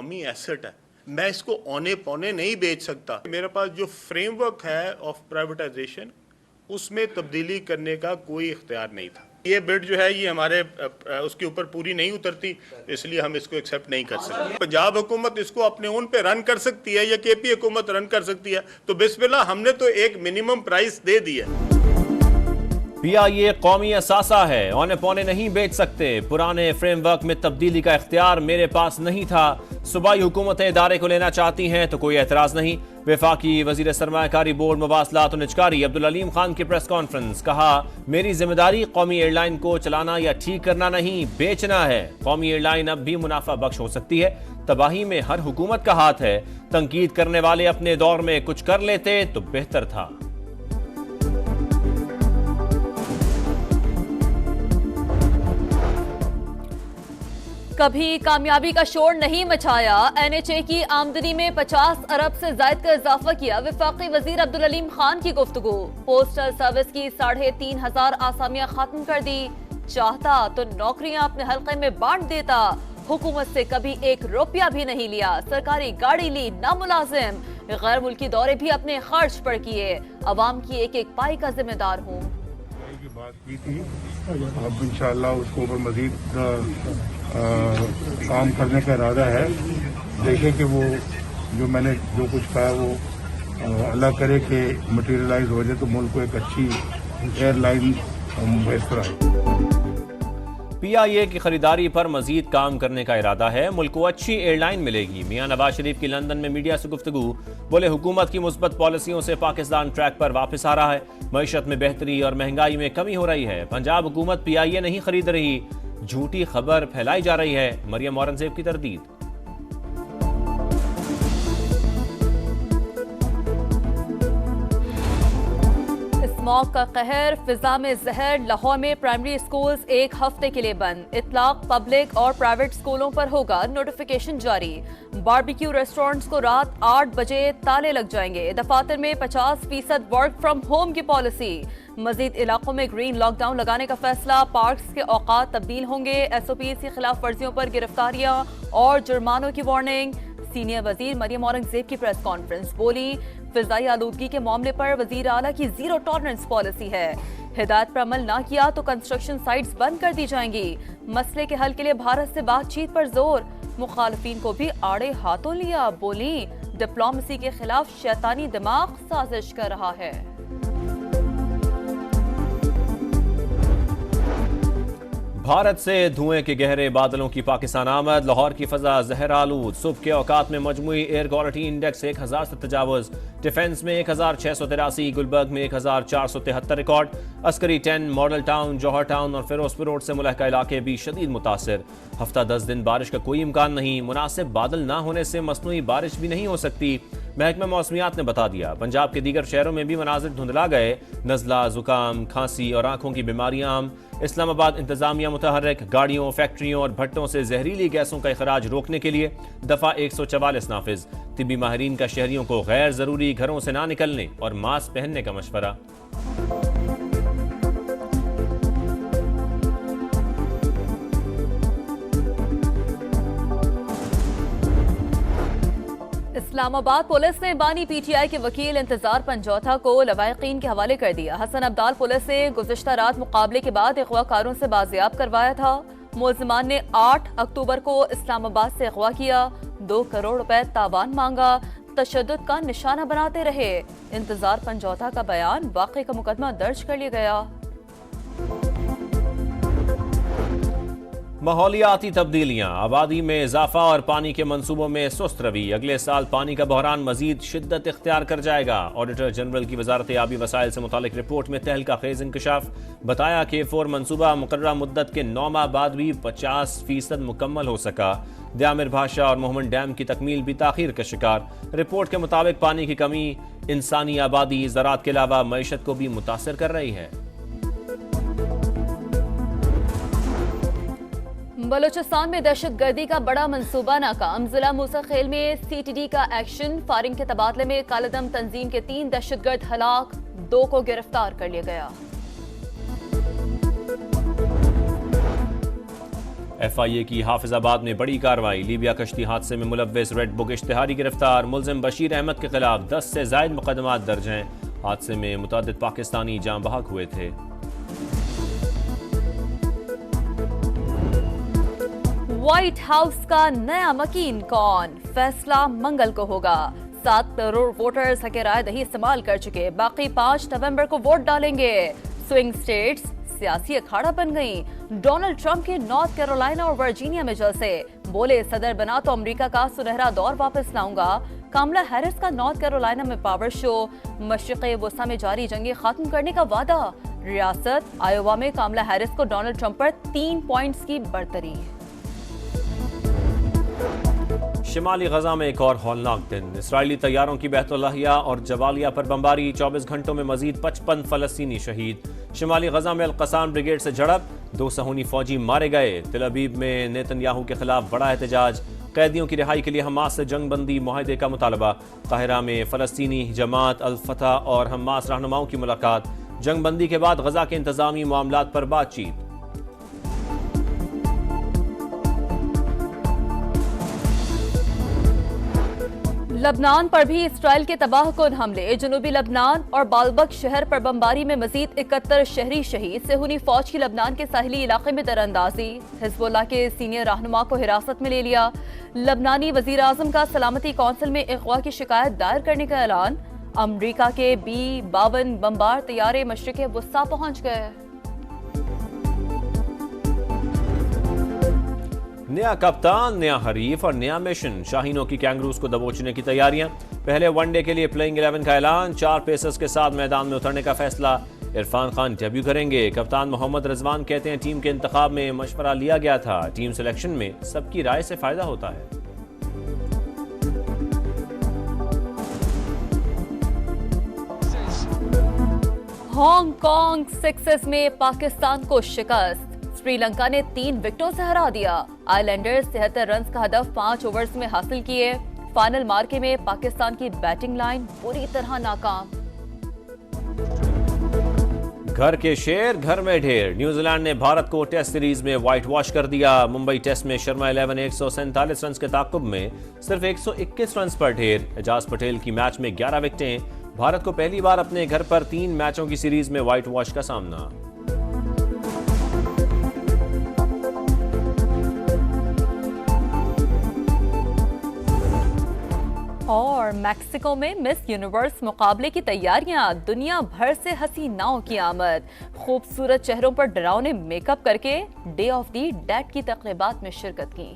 कौमी एसेट है, मैं इसको औने पौने नहीं बेच सकता। मेरे पास जो फ्रेमवर्क है ऑफ प्राइवेटाइजेशन उसमें तब्दीली करने का कोई इख्तियार नहीं था। ये बिड जो है ये हमारे उसके ऊपर पूरी नहीं उतरती, इसलिए हम इसको एक्सेप्ट नहीं कर सकते। पंजाब हुकूमत इसको अपने ओन पे रन कर सकती है या केपी हुकूमत रन कर सकती है, तो बिस्मिल्लाह, हमने तो एक मिनिमम प्राइस दे दिया। पीआईए कौमी असासा है, औने पौने नहीं बेच सकते। पुराने फ्रेमवर्क में तब्दीली का इख्तियार मेरे पास नहीं था। सूबाई हुकूमतें इदारे को लेना चाहती हैं तो कोई एतराज नहीं। वफाकी वजीर सरमायाकारी बोर्ड मवासलात और निजकारी अब्दुल अलीम खान की प्रेस कॉन्फ्रेंस, कहा मेरी जिम्मेदारी कौमी एयरलाइन को चलाना या ठीक करना नहीं, बेचना है। कौमी एयरलाइन अब भी मुनाफा बख्श हो सकती है। तबाही में हर हुकूमत का हाथ है। तंकीद करने वाले अपने दौर में कुछ कर लेते तो बेहतर था। कभी कामयाबी का शोर नहीं मचाया। एनएचए की आमदनी में 50 अरब से जायद का इजाफा किया। वफाकी वजीर अब्दुल अलीम खान की गुफ्तगू। पोस्टल सर्विस की 3500 आसामियां खत्म कर दी। चाहता तो नौकरियां अपने हल्के में बांट देता। हुकूमत से कभी 1 रुपया भी नहीं लिया। सरकारी गाड़ी ली, ना मुलाजिम। गैर मुल्की दौरे भी अपने खर्च पर किए। अवाम की एक एक पाई का जिम्मेदार हूँ। बात की थी, अब इंशाअल्लाह उसको ऊपर मजीद काम करने का इरादा है। देखें कि वो जो मैंने जो कुछ कहा वो अल्लाह करे कि मटेरियलाइज हो जाए तो मुल्क को एक अच्छी एयरलाइन मुयसर आए। पीआईए की खरीदारी पर मजीद काम करने का इरादा है। मुल्क को अच्छी एयरलाइन मिलेगी। मियां नवाज शरीफ की लंदन में मीडिया से गुफ्तगू, बोले हुकूमत की मुस्बत पॉलिसियों से पाकिस्तान ट्रैक पर वापस आ रहा है। मईशत में बेहतरी और महंगाई में कमी हो रही है। पंजाब हुकूमत पीआईए नहीं खरीद रही, झूठी खबर फैलाई जा रही है। मरियम औरंगजेब की तरदीद। स्मॉग का कहर, फिजा में जहर। लाहौर में प्राइमरी स्कूल्स 1 हफ्ते के लिए बंद। इतलाक पब्लिक और प्राइवेट स्कूलों पर होगा। नोटिफिकेशन जारी। बारबेक्यू रेस्टोरेंट्स को रात 8 बजे ताले लग जाएंगे। दफातर में 50% वर्क फ्रॉम होम की पॉलिसी। मजीद इलाकों में ग्रीन लॉकडाउन लगाने का फैसला। पार्क्स के औकात तब्दील होंगे। एसओपी की खिलाफ वर्जियों पर गिरफ्तारियां और जुर्मानों की वार्निंग। सीनियर वजीर मरियम औरंगजेब की प्रेस कॉन्फ्रेंस, बोली फिजाई आलूदगी के मामले पर वजीर आला की जीरो टॉलरेंस पॉलिसी है। हिदायत पर अमल ना किया तो कंस्ट्रक्शन साइट्स बंद कर दी जाएंगी। मसले के हल के लिए भारत से बातचीत पर जोर। मुखालफिन को भी आड़े हाथों लिया। बोली डिप्लोमेसी के खिलाफ शैतानी दिमाग साजिश कर रहा है। भारत से धुएं के गहरे बादलों की पाकिस्तान आमद। लाहौर की फजा जहर आलूद। सुबह के औकात में मजमुई एयर क्वालिटी इंडेक्स 1000 से तजावुज। डिफेंस में 1683, गुलबर्ग में 1473 रिकॉर्ड। अस्करी 10, मॉडल टाउन, जौहर टाउन और फिरोजपुर रोड से मुलहका इलाके भी शदीद मुतासर। हफ्ता 10 दिन बारिश का कोई इम्कान नहीं। मुनासिब बादल ना होने से मसनूई बारिश भी नहीं हो सकती। महकमा मौसमियात ने बता दिया। पंजाब के दीगर शहरों में भी मनाजिर धुंधला गए। नजला, जुकाम, खांसी और आंखों की बीमारियां आम। इस्लामाबाद इंतजामिया मुतहर्रिक। गाड़ियों, फैक्ट्रियों और भट्टों से जहरीली गैसों का इखराज रोकने के लिए दफा 144 नाफिज। तिब्बी माहिरीन का शहरियों को गैर जरूरी घरों से ना निकलने और मास्क पहनने का मशवरा। इस्लामाबाद पुलिस ने बानी पीटीआई के वकील इंतजार पंजौथा को लवाहिकीन के हवाले कर दिया। हसन अब्दाल पुलिस ने गुज़िश्ता रात मुकाबले के बाद अगवाकारों से बाजियाब करवाया था। मुलजिमान ने 8 अक्टूबर को इस्लामाबाद से अगवा किया। 2 करोड़ रुपए तावान मांगा। तशद्दुद का निशाना बनाते रहे। इंतजार पंजौथा का बयान, वाक़े का मुकदमा दर्ज कर लिया गया। माहौलियाती तब्दीलियां, आबादी में इजाफा और पानी के मंसूबों में सुस्त रवि। अगले साल पानी का बहरान मजीद शिद्दत इख्तियार कर जाएगा। ऑडिटर जनरल की वजारत आबी वसाइल से मुतालिक रिपोर्ट में तहलका खेज इंकशाफ। बताया कि 4 मंसूबा मुकर्ररा मुद्दत के 9 माह बाद भी 50% मुकम्मल हो सका। द्यामिर भाषा और मोहम्मद डैम की तकमील भी ताखीर का शिकार। रिपोर्ट के मुताबिक पानी की कमी इंसानी आबादी, ज़राअत के अलावा मईशत को भी मुतासर कर रही है। बलूचिस्तान में दहशत गर्दी का बड़ा मंसूबा नाकाम। जिला मूसा खेल में सीटीडी का एक्शन। फायरिंग के तबादले में कालेदम तंजीम के 3 दहशतगर्द हलाक, 2 को गिरफ्तार कर लिया गया। FIA की हाफिजाबाद में बड़ी कार्रवाई। लीबिया कश्ती हादसे में मुलव्विस रेड बुक इश्तिहारी गिरफ्तार। मुलजिम बशीर अहमद के खिलाफ 10 से जायद मुकदमात दर्ज हैं। हादसे में मुतअद्दिद पाकिस्तानी जाँ बहक हुए थे। व्हाइट हाउस का नया मकीन कौन? फैसला मंगल को होगा। 7 करोड़ वोटर्स हक राय दही इस्तेमाल कर चुके, बाकी 5 नवंबर को वोट डालेंगे। स्विंग स्टेट्स सियासी अखाड़ा बन गई। डोनाल्ड ट्रंप के नॉर्थ कैरोलिना और वर्जीनिया में जलसे, बोले सदर बना तो अमेरिका का सुनहरा दौर वापस लाऊंगा। कामला हैरिस का नॉर्थ कैरोलिना में पावर शो। मशरिक़ वस्ता में जारी जंगे खत्म करने का वादा। रियासत आयोवा में कामला हैरिस को डोनाल्ड ट्रंप पर 3 पॉइंट्स की बढ़तरी। शिमाली गजा में एक और हौलनाक दिन। इसराइली तैयारों की बैतुल्लाहिया और जबालिया पर बमबारी। 24 घंटों में मजीद 55 फलस्तीनी शहीद। शिमाली गजा में अल-क़साम ब्रिगेड से झड़प, 2 सहूनी फौजी मारे गए। तिल अबीब में नेतन्याहू के खिलाफ बड़ा एहतजाज। कैदियों की रिहाई के लिए हमास से जंग बंदी मुआहदे का मुतालबा। काहिरा में फलस्तीनी जमात अल फतह और हमास रहनुमाओं की मुलाकात। जंग बंदी के बाद गजा के इंतजामी मामलात पर बातचीत। लबनान पर भी इसराइल के तबाहकुन हमले। जनूबी लबनान और बालबक शहर पर बमबारी में मजीद 71 शहरी शहीद। सेहूनी फौज की लबनान के साहिली इलाके में दरअंदाजी। हिजबुल्लाह के सीनियर रहनुमा को हिरासत में ले लिया। लबनानी वजीर आजम का सलामती कौंसिल में अगवा की शिकायत दायर करने का ऐलान। अमरीका के B-52 बमबार तैयारे मशरिक़ वस्ता पहुंच गए। नया कप्तान, नया हरीफ और नया मिशन। शाहीनों की कैंगरूज को दबोचने की तैयारियां। पहले वनडे के लिए प्लेइंग 11 का ऐलान। 4 पेसर्स के साथ मैदान में उतरने का फैसला। इरफान खान डेब्यू करेंगे। कप्तान मोहम्मद रिजवान कहते हैं टीम के इंतखाब में मशवरा लिया गया था। टीम सिलेक्शन में सबकी राय से फायदा होता है। हांगकांग 6 में पाकिस्तान को शिकस्त। श्रीलंका ने 3 विकेटों से हरा दिया। आइलैंडर्स 73 रन का हदफ 5 ओवर्स में हासिल किए। फाइनल मार्के में पाकिस्तान की बैटिंग लाइन पूरी तरह नाकाम। घर के शेर घर में ढेर। न्यूजीलैंड ने भारत को टेस्ट सीरीज में व्हाइट वॉश कर दिया। मुंबई टेस्ट में शर्मा 11 147 रन के ताकुब में सिर्फ 121 रन पर ढेर। एजाज पटेल की मैच में 11 विकेटें। भारत को पहली बार अपने घर पर 3 मैचों की सीरीज में व्हाइट वॉश का सामना। और मैक्सिको में मिस यूनिवर्स मुकाबले की तैयारियां। दुनिया भर से हसीनाओं की आमद। खूबसूरत चेहरों पर डरावने मेकअप करके डे ऑफ द डेड की तकरीबात में शिरकत की।